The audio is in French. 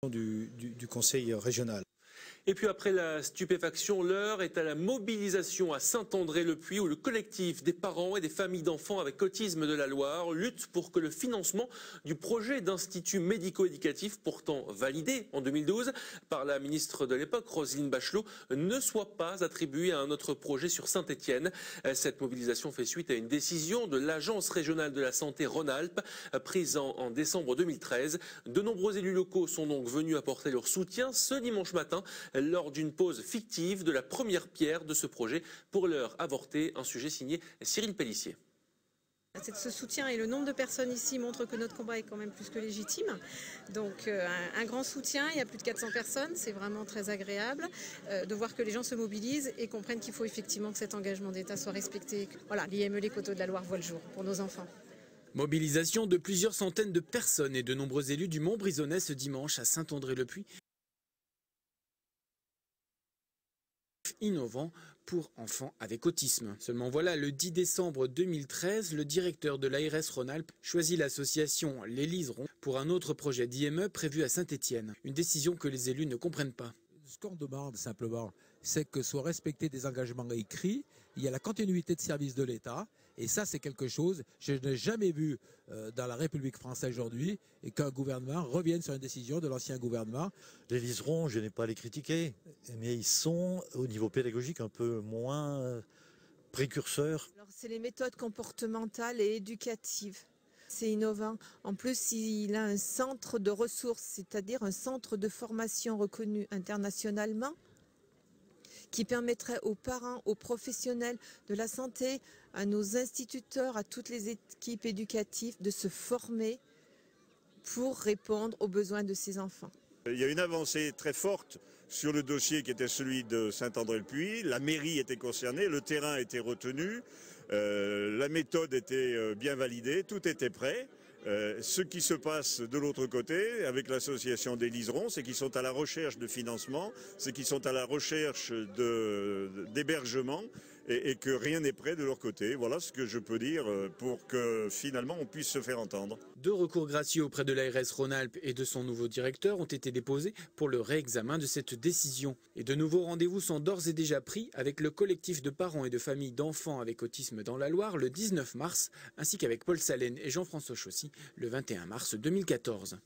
du conseil régional. Et puis après la stupéfaction, l'heure est à la mobilisation à Saint-André-le-Puy où le collectif des parents et des familles d'enfants avec autisme de la Loire lutte pour que le financement du projet d'institut médico-éducatif pourtant validé en 2012 par la ministre de l'époque, Roselyne Bachelot, ne soit pas attribué à un autre projet sur Saint-Étienne. Cette mobilisation fait suite à une décision de l'Agence régionale de la santé Rhône-Alpes prise en décembre 2013. De nombreux élus locaux sont donc venus apporter leur soutien ce dimanche matin lors d'une pause fictive de la première pierre de ce projet pour l'heure avortée, un sujet signé Cyril Pellissier. Ce soutien et le nombre de personnes ici montrent que notre combat est quand même plus que légitime. Donc un grand soutien, il y a plus de 400 personnes, c'est vraiment très agréable de voir que les gens se mobilisent et comprennent qu'il faut effectivement que cet engagement d'État soit respecté. Voilà, l'IME Les Coteaux de la Loire voit le jour pour nos enfants. Mobilisation de plusieurs centaines de personnes et de nombreux élus du Montbrisonnais ce dimanche à Saint-André-le-Puy. Innovant pour enfants avec autisme. Seulement voilà, le 10 décembre 2013, le directeur de l'ARS Rhône-Alpes choisit l'association Les Liserons pour un autre projet d'IME prévu à Saint-Étienne. Une décision que les élus ne comprennent pas. Ce qu'on demande simplement, c'est que soient respectés des engagements écrits, il y a la continuité de service de l'État, et ça c'est quelque chose, je n'ai jamais vu dans la République française aujourd'hui, et qu'un gouvernement revienne sur une décision de l'ancien gouvernement. Les liserons, je n'ai pas à les critiquer, mais ils sont au niveau pédagogique un peu moins précurseurs. C'est les méthodes comportementales et éducatives. C'est innovant. En plus, il a un centre de ressources, c'est-à-dire un centre de formation reconnu internationalement qui permettrait aux parents, aux professionnels de la santé, à nos instituteurs, à toutes les équipes éducatives de se former pour répondre aux besoins de ces enfants. Il y a une avancée très forte sur le dossier qui était celui de Saint-André-le-Puy. La mairie était concernée, le terrain était retenu, la méthode était bien validée, tout était prêt. Ce qui se passe de l'autre côté avec l'association des Liserons, c'est qu'ils sont à la recherche de financement, c'est qu'ils sont à la recherche d'hébergement et que rien n'est prêt de leur côté. Voilà ce que je peux dire pour que finalement on puisse se faire entendre. 2 recours gracieux auprès de l'ARS Rhône-Alpes et de son nouveau directeur ont été déposés pour le réexamen de cette décision. Et de nouveaux rendez-vous sont d'ores et déjà pris avec le collectif de parents et de familles d'enfants avec autisme dans la Loire le 19 mars, ainsi qu'avec Paul Salène et Jean-François Chaussy le 21 mars 2014.